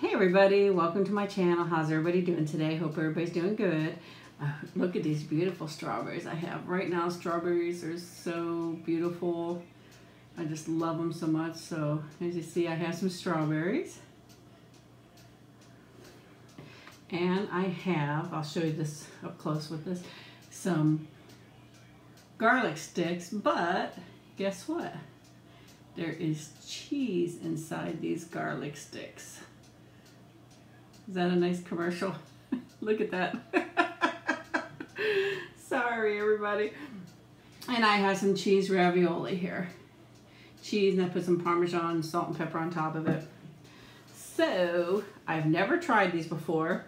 Hey everybody, welcome to my channel. How's everybody doing today? Hope everybody's doing good. Look at these beautiful strawberries I have right now. Strawberries are so beautiful. I just love them so much. So as you see, I have some strawberries. And I have, I'll show you this up close with this, some garlic sticks, but guess what? There is cheese inside these garlic sticks. Is that a nice commercial? Look at that. Sorry, everybody. And I have some cheese ravioli here. Cheese, and I put some Parmesan, salt and pepper on top of it. So, I've never tried these before.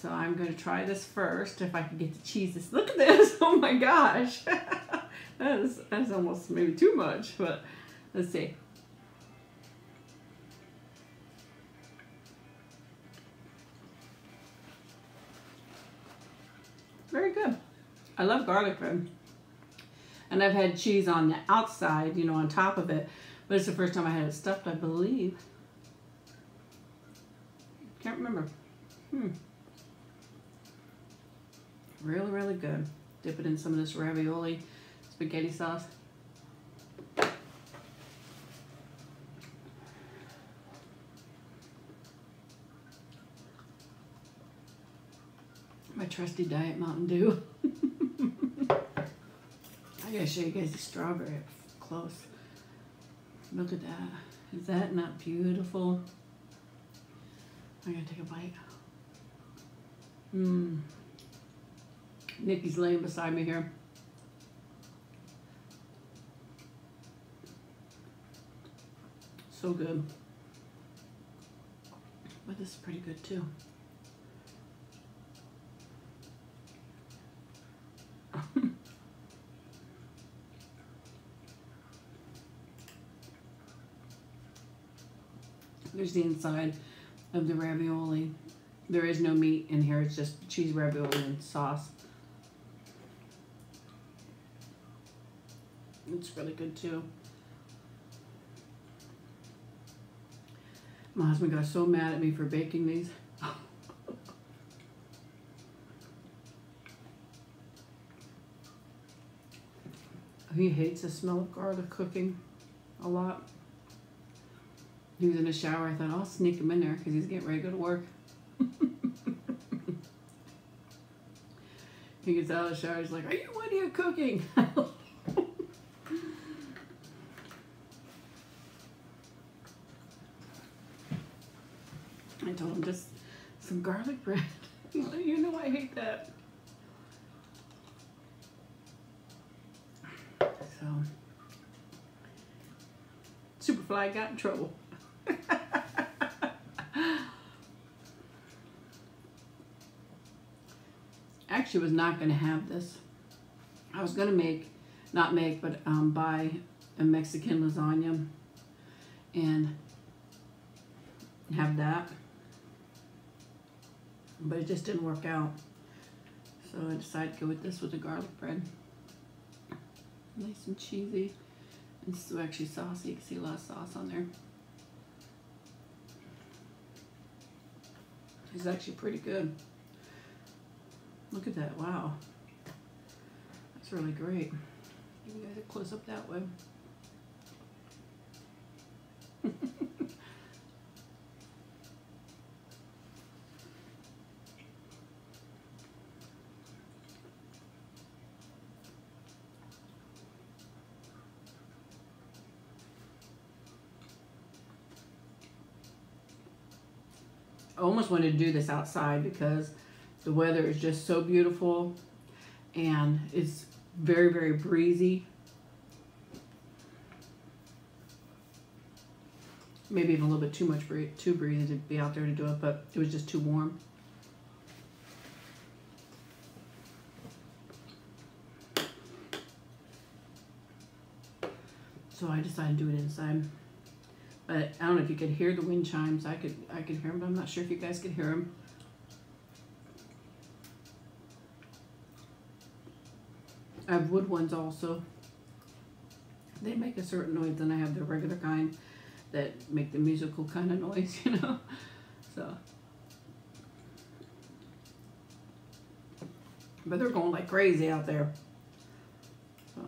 So I'm going to try this first, if I can get the cheese. Look at this. Oh my gosh. That's almost maybe too much, but let's see. Very good. I love garlic bread. And I've had cheese on the outside, you know, on top of it. But it's the first time I had it stuffed, I believe. Can't remember. Really, really good. Dip it in some of this ravioli spaghetti sauce. My trusty Diet Mountain Dew. I gotta show you guys the strawberry up close. Look at that. Is that not beautiful? I gotta take a bite. Nikki's laying beside me here. So good. But this is pretty good too. There's the inside of the ravioli. There is no meat in here, it's just cheese ravioli and sauce. It's really good too. My husband got so mad at me for baking these. He hates the smell of garlic cooking a lot. He was in the shower. I thought, I'll sneak him in there because he's getting ready to go to work. He gets out of the shower. He's like, what are you cooking? I told him, just some garlic bread. You know I hate that. So, SuperFly got in trouble. Actually was not going to have this. I was going to buy a Mexican lasagna and have that. But it just didn't work out. So I decided to go with this with the garlic bread. Nice and cheesy. And so actually saucy. You can see a lot of sauce on there. It's actually pretty good. Look at that. Wow. That's really great. Give you guys a close up that way. I almost wanted to do this outside because the weather is just so beautiful and it's very, very breezy. Maybe even a little bit too breezy to be out there to do it, but it was just too warm. So I decided to do it inside. But I don't know if you could hear the wind chimes. I could hear them, but I'm not sure if you guys could hear them. I have wood ones also. They make a certain noise, and I have the regular kind. that make the musical kind of noise, you know. So, but they're going like crazy out there. So.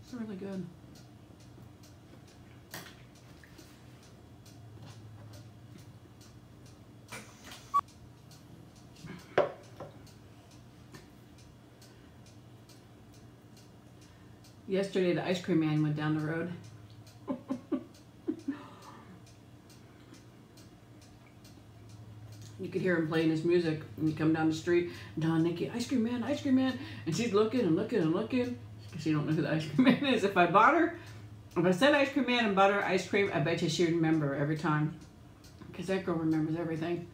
It's really good. Yesterday, the ice cream man went down the road. You could hear him playing his music, and he come down the street, Don, Nikki, ice cream man, and she's looking and looking and looking, because she don't know who the ice cream man is. If I said ice cream man and bought her ice cream, I bet you she'd remember every time, because that girl remembers everything.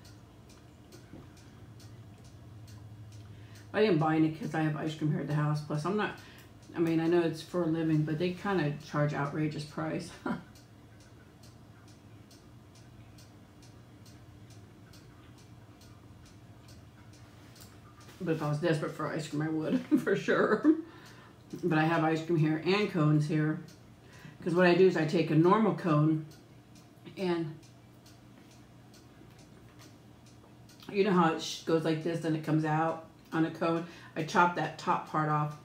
I didn't buy any because I have ice cream here at the house. Plus, I mean, I know it's for a living, but they kind of charge outrageous price. But if I was desperate for ice cream, I would, for sure. But I have ice cream here and cones here. Because what I do is I take a normal cone and you know how it goes like this and it comes out on a cone? I chop that top part off.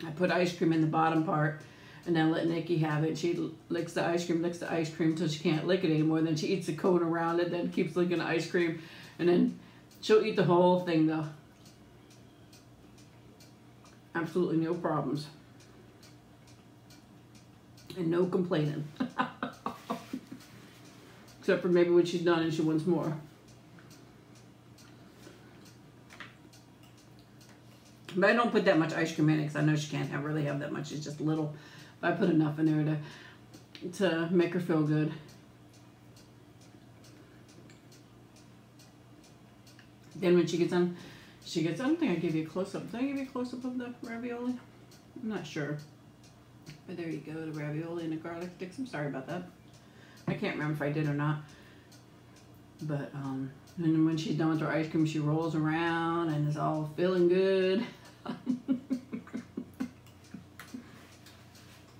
I put ice cream in the bottom part and then let Nikki have it. She licks the ice cream until she can't lick it anymore. Then she eats the cone around it, then keeps licking the ice cream. And then she'll eat the whole thing though. Absolutely no problems. And no complaining. Except for maybe when she's done and she wants more. But I don't put that much ice cream in it because I know she can't really have that much. It's just little. But I put enough in there to make her feel good. Then when she gets done, I don't think I gave you a close-up. Did I give you a close-up of the ravioli? I'm not sure. But there you go, the ravioli and the garlic sticks. I'm sorry about that. I can't remember if I did or not. But and then when she's done with her ice cream, she rolls around and is all feeling good.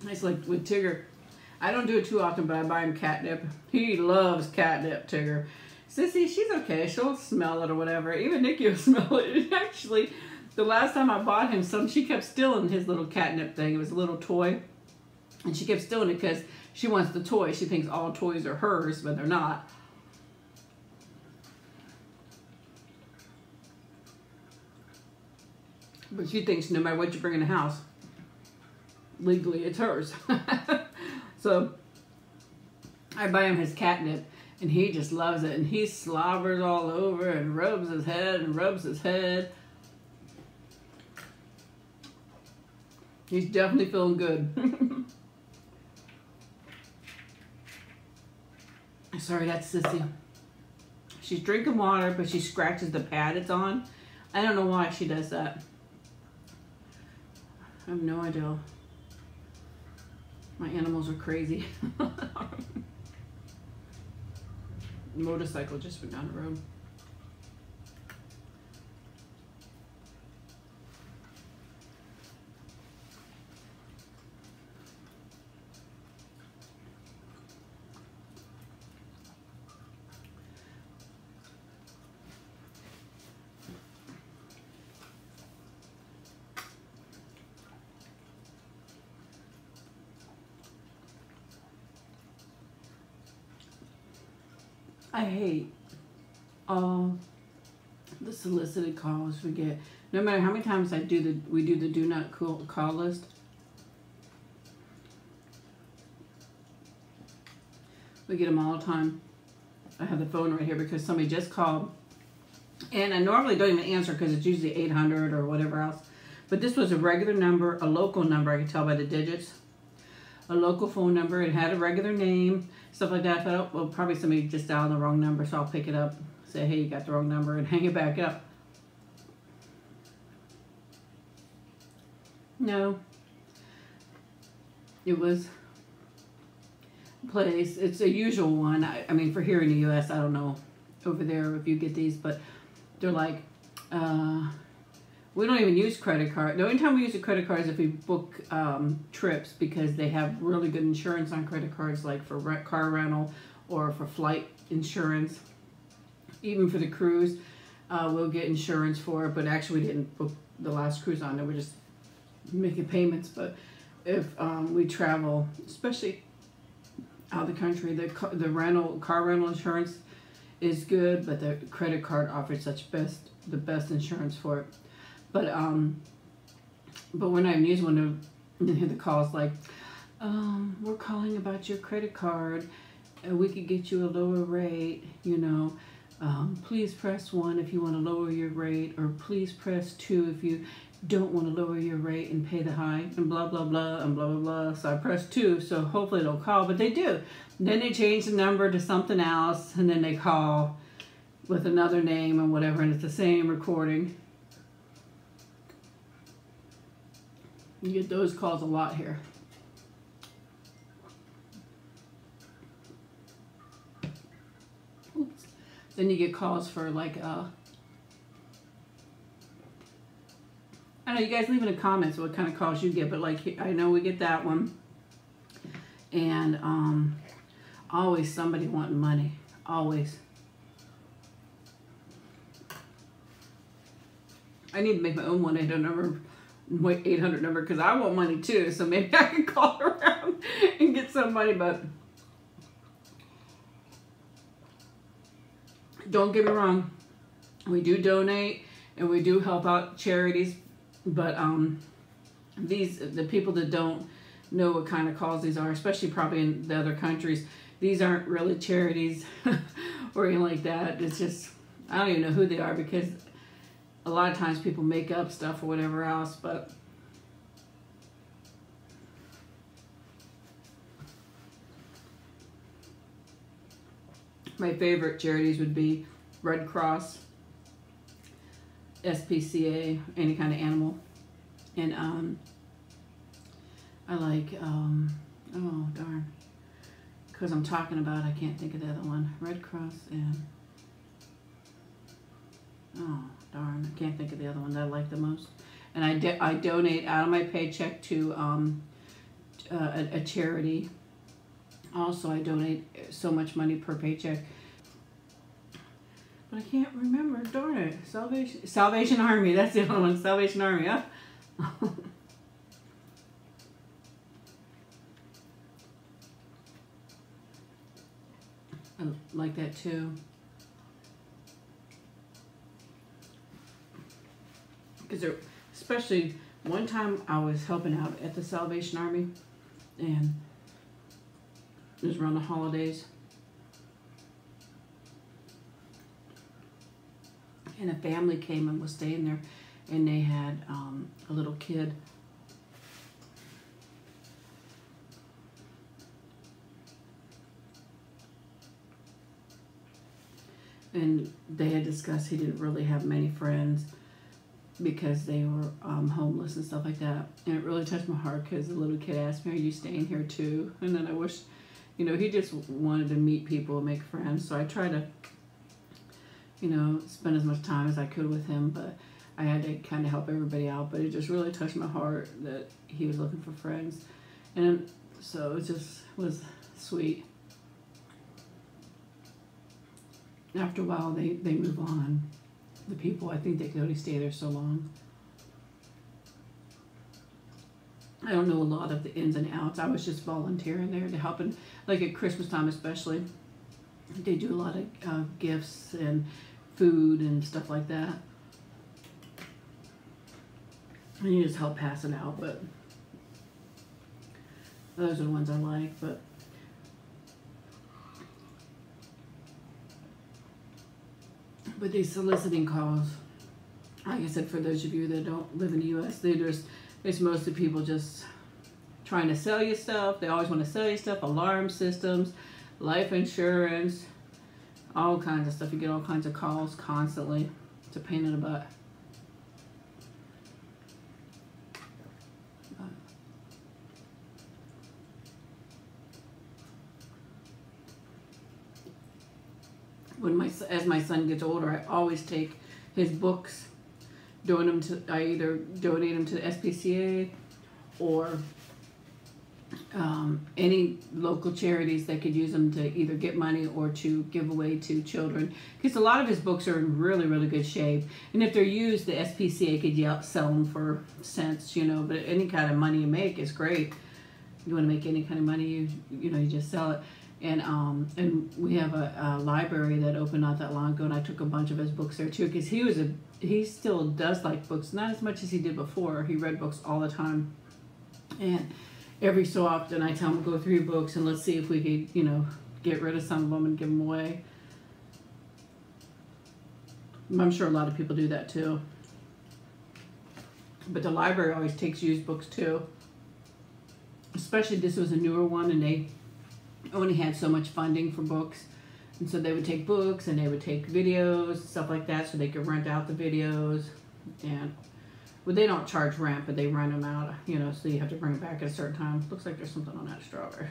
It's like with Tigger. I don't do it too often, but I buy him catnip. He loves catnip, Tigger. Sissy, she's okay. She'll smell it or whatever. Even Nikki will smell it. Actually, the last time I bought him some, she kept stealing his little catnip thing. It was a little toy. And she kept stealing it because she wants the toy. She thinks all toys are hers, but they're not. But she thinks no matter what you bring in the house, legally it's hers. So I buy him his catnip. And he just loves it. And he slobbers all over and rubs his head and rubs his head. He's definitely feeling good. Sorry, that's Sissy. She's drinking water, but she scratches the pad it's on. I don't know why she does that. I have no idea. My animals are crazy. Motorcycle just went down the road. I hate all the solicited calls we get. No matter how many times we do the do not call list. We get them all the time. I have the phone right here because somebody just called. And I normally don't even answer because it's usually 800 or whatever else. But this was a regular number, a local number. I could tell by the digits. A local phone number. It had a regular name. Stuff like that. I thought, oh, well, probably somebody just dialed the wrong number, so I'll pick it up, say, hey, you got the wrong number, and hang it back up. No. It was a place. It's a usual one. I mean, for here in the U.S., I don't know over there if you get these, but they're like, we don't even use credit card. The only time we use a credit card is if we book trips, because they have really good insurance on credit cards, like for car rental or for flight insurance. Even for the cruise, we'll get insurance for it, but actually we didn't book the last cruise on it. We're just making payments. But if we travel, especially out of the country, the car rental insurance is good, but the credit card offers the best insurance for it. But when I use one of the calls like, we're calling about your credit card, and we could get you a lower rate, you know. Please press 1 if you want to lower your rate, or please press 2 if you don't want to lower your rate and pay the high, and blah blah blah and blah blah blah. So I press 2, so hopefully they'll call, but they do. And then they change the number to something else, and then they call with another name and whatever, and it's the same recording. You get those calls a lot here. Oops. Then you get calls for like, I know you guys leave in the comments what kind of calls you get, but like, I know we get that one. And always somebody wanting money, always. I need to make my own 1-800 number. 800 number, because I want money too, so maybe I can call around and get some money. But don't get me wrong, we do donate and we do help out charities, but the people that don't know what kind of calls these are, especially probably in the other countries, these aren't really charities or anything like that. It's just, I don't even know who they are, because a lot of times people make up stuff or whatever else. But my favorite charities would be Red Cross, SPCA, any kind of animal. And I like, oh darn, because I'm talking about, I can't think of the other one. Red Cross and, oh darn, I can't think of the other one that I like the most. And I donate out of my paycheck to a charity. Also, I donate so much money per paycheck. But I can't remember, darn it. Salvation Army, that's the other one, Salvation Army, huh? I like that too. Because especially one time I was helping out at the Salvation Army, and it was around the holidays, and a family came and was staying there, and they had a little kid. And they had discussed he didn't really have many friends because they were homeless and stuff like that. And it really touched my heart, because the little kid asked me, are you staying here too? And then I wish, you know, he just wanted to meet people and make friends. So I tried to, you know, spend as much time as I could with him, but I had to kind of help everybody out. But it just really touched my heart that he was looking for friends. And so it just was sweet. After a while, they move on. The people, I think they can only stay there so long. I don't know a lot of the ins and outs. I was just volunteering there to help, and like at Christmas time especially, they do a lot of gifts and food and stuff like that. And you just help pass it out, but those are the ones I like. But these soliciting calls, like I said, for those of you that don't live in the U.S., it's mostly people just trying to sell you stuff. They always want to sell you stuff, alarm systems, life insurance, all kinds of stuff. You get all kinds of calls constantly. It's a pain in the butt. As my son gets older, I always take his books, I either donate them to the SPCA or any local charities that could use them to either get money or to give away to children, because a lot of his books are in really, really good shape, and if they're used, the SPCA could sell them for cents, you know. But any kind of money you make is great. You want to make any kind of money, you just sell it. And we have a library that opened not that long ago, and I took a bunch of his books there too, because he still does like books, not as much as he did before. He read books all the time, and every so often I tell him, go through your books and let's see if we could, get rid of some of them and give them away. I'm sure a lot of people do that too. But the library always takes used books too. Especially this was a newer one, and they only had so much funding for books. And so they would take books and they would take videos, stuff like that, so they could rent out the videos. And well, they don't charge rent, but they rent them out, so you have to bring it back at a certain time. Looks like there's something on that strawberry.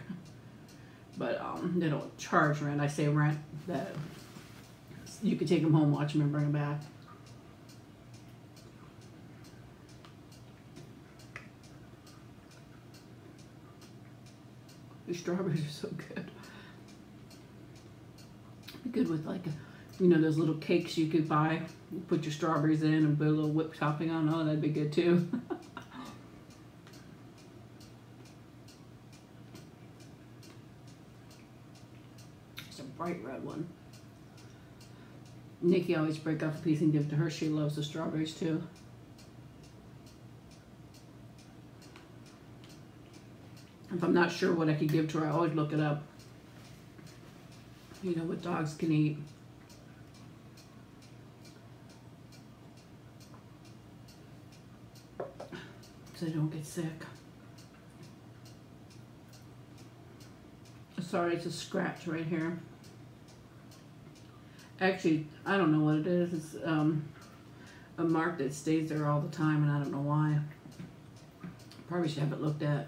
But they don't charge rent. I say rent, that you could take them home, watch them, and bring them back. The strawberries are so good. Good with those little cakes you could buy. You put your strawberries in and put a little whipped topping on. Oh, that'd be good too. It's a bright red one. Nikki always break off a piece and give it to her. She loves the strawberries too. If I'm not sure what I could give to her, I always look it up. What dogs can eat. So they don't get sick. Sorry, it's a scratch right here. Actually, I don't know what it is. It's a mark that stays there all the time, and I don't know why. Probably should have it looked at.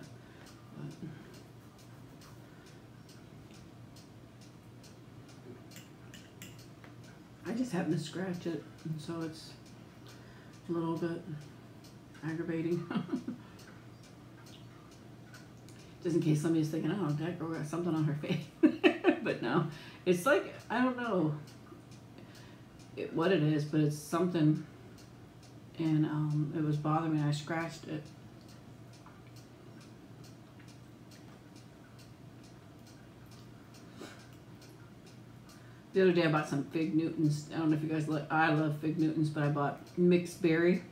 I just happen to scratch it, and so it's a little bit aggravating. Just in case somebody's thinking, oh, that girl got something on her face. But no, it's like, I don't know what it is, but it's something, and it was bothering me. I scratched it. The other day I bought some Fig Newtons. I don't know if you guys like, I love Fig Newtons, but I bought mixed berry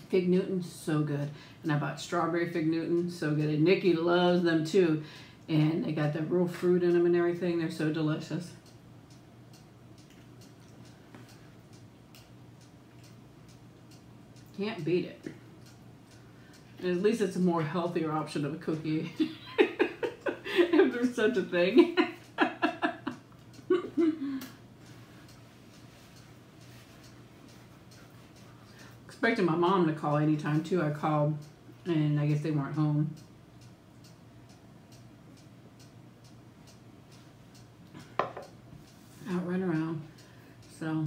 Fig Newtons, so good. And I bought strawberry Fig Newtons, so good. And Nikki loves them too. And they got that real fruit in them and everything. They're so delicious. Can't beat it. And at least it's a more healthier option of a cookie. If there's such a thing. Expecting my mom to call anytime too. I called and I guess they weren't home. Out running around. So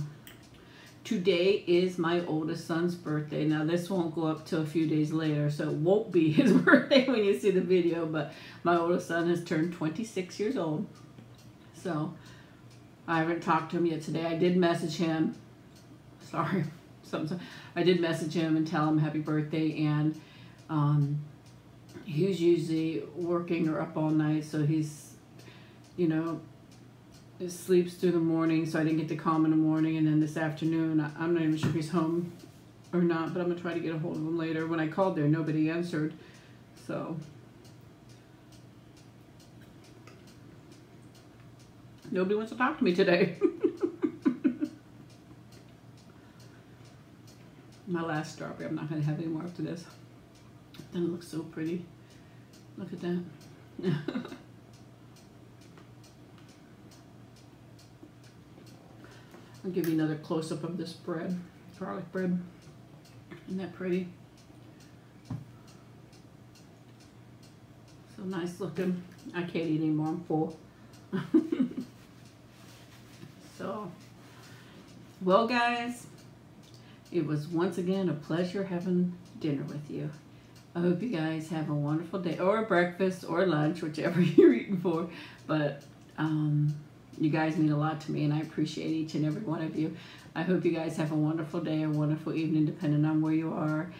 today is my oldest son's birthday. Now this won't go up till a few days later, so it won't be his birthday when you see the video, but my oldest son has turned 26 years old. So I haven't talked to him yet today. I did message him. Sorry. I did message him and tell him happy birthday, and he's usually working or up all night, so he's, sleeps through the morning, so I didn't get to call him in the morning, and then this afternoon, I'm not even sure if he's home or not, but I'm going to try to get a hold of him later. When I called there, nobody answered, so nobody wants to talk to me today. My last strawberry. I'm not going to have any more after this. Then it looks so pretty. Look at that. I'll give you another close-up of this bread. Garlic bread. Isn't that pretty? So nice looking. I can't eat anymore. I'm full. So, well guys, It was once again a pleasure having dinner with you. I hope you guys have a wonderful day, or breakfast, or lunch, whichever you're eating for. But you guys mean a lot to me, and I appreciate each and every one of you. I hope you guys have a wonderful day, a wonderful evening, depending on where you are.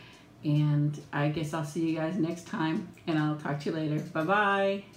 And I guess I'll see you guys next time, and I'll talk to you later. Bye-bye.